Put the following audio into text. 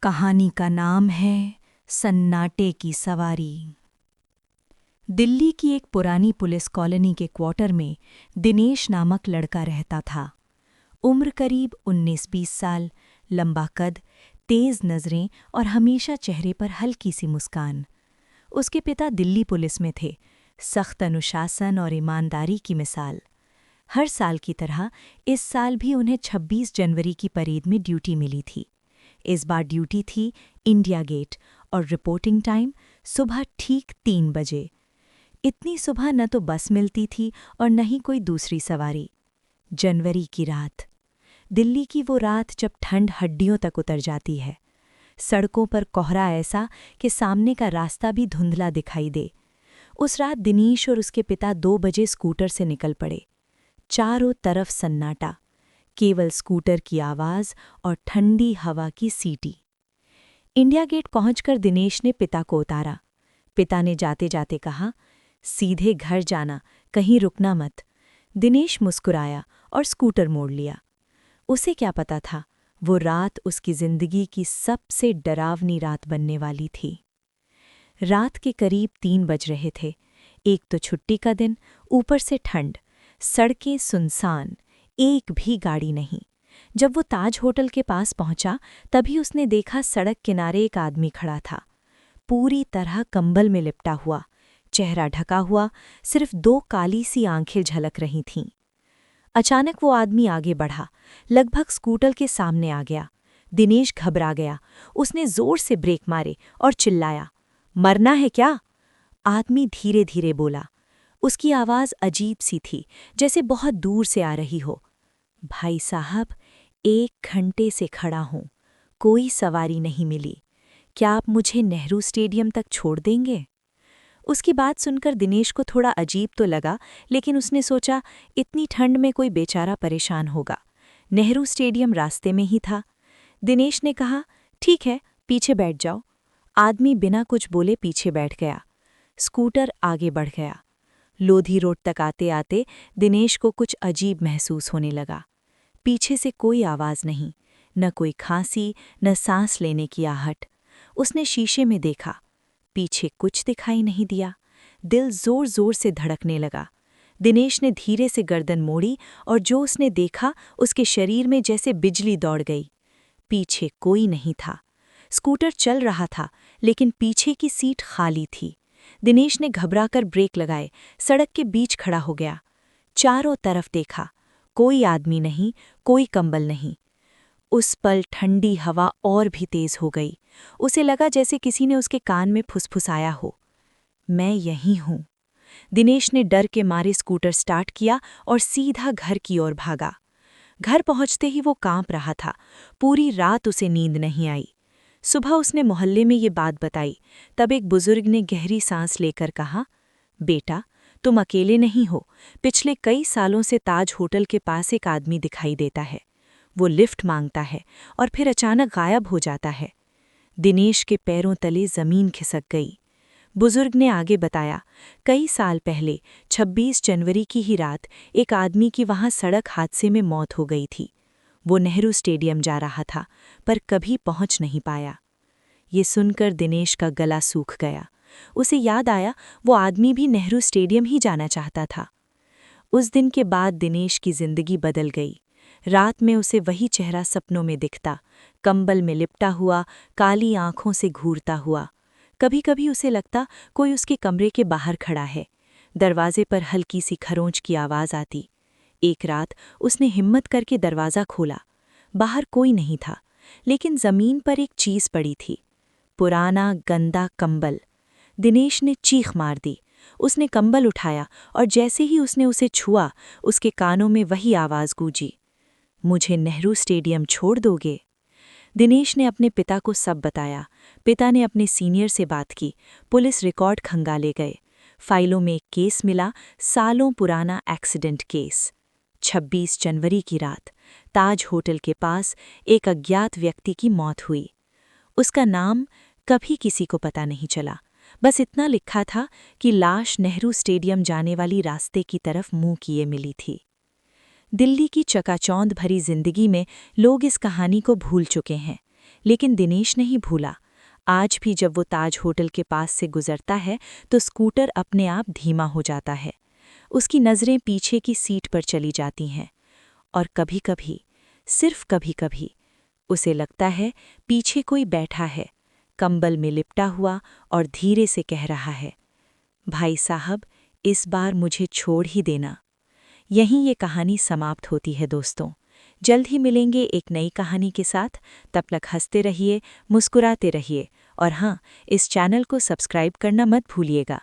कहानी का नाम है सन्नाटे की सवारी। दिल्ली की एक पुरानी पुलिस कॉलोनी के क्वार्टर में दिनेश नामक लड़का रहता था। उम्र करीब 19-20 साल, लंबा कद, तेज नज़रें और हमेशा चेहरे पर हल्की सी मुस्कान। उसके पिता दिल्ली पुलिस में थे, सख्त अनुशासन और ईमानदारी की मिसाल। हर साल की तरह इस साल भी उन्हें 26 जनवरी की परेड में ड्यूटी मिली थी। इस बार ड्यूटी थी इंडिया गेट और रिपोर्टिंग टाइम सुबह ठीक 3 बजे। इतनी सुबह न तो बस मिलती थी और न ही कोई दूसरी सवारी। जनवरी की रात, दिल्ली की वो रात जब ठंड हड्डियों तक उतर जाती है। सड़कों पर कोहरा ऐसा कि सामने का रास्ता भी धुंधला दिखाई दे। उस रात दिनेश और उसके पिता 2 बजे स्कूटर से निकल पड़े। चारों तरफ सन्नाटा, केवल स्कूटर की आवाज़ और ठंडी हवा की सीटी। इंडिया गेट पहुंचकर दिनेश ने पिता को उतारा। पिता ने जाते जाते कहा, सीधे घर जाना, कहीं रुकना मत। दिनेश मुस्कुराया और स्कूटर मोड़ लिया। उसे क्या पता था, वो रात उसकी जिंदगी की सबसे डरावनी रात बनने वाली थी। रात के करीब 3 बज रहे थे। एक तो छुट्टी का दिन, ऊपर से ठंड, सड़कें सुनसान, एक भी गाड़ी नहीं। जब वो ताज होटल के पास पहुंचा, तभी उसने देखा सड़क किनारे एक आदमी खड़ा था, पूरी तरह कंबल में लिपटा हुआ, चेहरा ढका हुआ, सिर्फ 2 काली सी आंखें झलक रही थीं। अचानक वो आदमी आगे बढ़ा, लगभग स्कूटर के सामने आ गया। दिनेश घबरा गया। उसने जोर से ब्रेक मारे और चिल्लाया, मरना है क्या? आदमी धीरे धीरे बोला। उसकी आवाज़ अजीब सी थी, जैसे बहुत दूर से आ रही हो। भाई साहब, 1 घंटे से खड़ा हूँ, कोई सवारी नहीं मिली। क्या आप मुझे नेहरू स्टेडियम तक छोड़ देंगे? उसकी बात सुनकर दिनेश को थोड़ा अजीब तो लगा, लेकिन उसने सोचा, इतनी ठंड में कोई बेचारा परेशान होगा। नेहरू स्टेडियम रास्ते में ही था। दिनेश ने कहा, ठीक है, पीछे बैठ जाओ। आदमी बिना कुछ बोले पीछे बैठ गया। स्कूटर आगे बढ़ गया। लोधी रोड तक आते आते दिनेश को कुछ अजीब महसूस होने लगा। पीछे से कोई आवाज़ नहीं, न कोई खांसी, न सांस लेने की आहट। उसने शीशे में देखा, पीछे कुछ दिखाई नहीं दिया। दिल जोर जोर से धड़कने लगा। दिनेश ने धीरे से गर्दन मोड़ी और जो उसने देखा, उसके शरीर में जैसे बिजली दौड़ गई। पीछे कोई नहीं था। स्कूटर चल रहा था, लेकिन पीछे की सीट खाली थी। दिनेश ने घबराकर ब्रेक लगाए, सड़क के बीच खड़ा हो गया। चारों तरफ देखा, कोई आदमी नहीं, कोई कंबल नहीं। उस पल ठंडी हवा और भी तेज हो गई। उसे लगा जैसे किसी ने उसके कान में फुसफुसाया हो, मैं यहीं हूँ। दिनेश ने डर के मारे स्कूटर स्टार्ट किया और सीधा घर की ओर भागा। घर पहुंचते ही वो कांप रहा था। पूरी रात उसे नींद नहीं आई। सुबह उसने मोहल्ले में ये बात बताई। तब एक बुजुर्ग ने गहरी सांस लेकर कहा, बेटा, तुम अकेले नहीं हो। पिछले कई सालों से ताज होटल के पास एक आदमी दिखाई देता है। वो लिफ्ट मांगता है और फिर अचानक गायब हो जाता है। दिनेश के पैरों तले जमीन खिसक गई। बुजुर्ग ने आगे बताया, कई साल पहले 26 जनवरी की ही रात एक आदमी की वहां सड़क हादसे में मौत हो गई थी। वो नेहरू स्टेडियम जा रहा था, पर कभी पहुंच नहीं पाया। ये सुनकर दिनेश का गला सूख गया। उसे याद आया, वो आदमी भी नेहरू स्टेडियम ही जाना चाहता था। उस दिन के बाद दिनेश की जिंदगी बदल गई। रात में उसे वही चेहरा सपनों में दिखता, कंबल में लिपटा हुआ, काली आंखों से घूरता हुआ। कभी कभी उसे लगता कोई उसके कमरे के बाहर खड़ा है। दरवाजे पर हल्की सी खरोंच की आवाज़ आती। एक रात उसने हिम्मत करके दरवाज़ा खोला। बाहर कोई नहीं था, लेकिन ज़मीन पर एक चीज़ पड़ी थी, पुराना गंदा कंबल। दिनेश ने चीख मार दी। उसने कंबल उठाया और जैसे ही उसने उसे छुआ, उसके कानों में वही आवाज़ गूंजी, मुझे नेहरू स्टेडियम छोड़ दोगे? दिनेश ने अपने पिता को सब बताया। पिता ने अपने सीनियर से बात की। पुलिस रिकॉर्ड खंगाले गए। फाइलों में एक केस मिला, सालों पुराना एक्सीडेंट केस। 26 जनवरी की रात ताज होटल के पास एक अज्ञात व्यक्ति की मौत हुई। उसका नाम कभी किसी को पता नहीं चला। बस इतना लिखा था कि लाश नेहरू स्टेडियम जाने वाली रास्ते की तरफ मुंह किए मिली थी। दिल्ली की चकाचौंध भरी जिंदगी में लोग इस कहानी को भूल चुके हैं, लेकिन दिनेश नहीं भूला। आज भी जब वो ताज होटल के पास से गुजरता है तो स्कूटर अपने आप धीमा हो जाता है। उसकी नज़रें पीछे की सीट पर चली जाती हैं और कभी-कभी, सिर्फ कभी-कभी, उसे लगता है पीछे कोई बैठा है, कंबल में लिपटा हुआ और धीरे से कह रहा है, भाई साहब, इस बार मुझे छोड़ ही देना। यहीं ये कहानी समाप्त होती है दोस्तों। जल्द ही मिलेंगे एक नई कहानी के साथ। तब तक हंसते रहिए, मुस्कुराते रहिए और हाँ, इस चैनल को सब्सक्राइब करना मत भूलिएगा।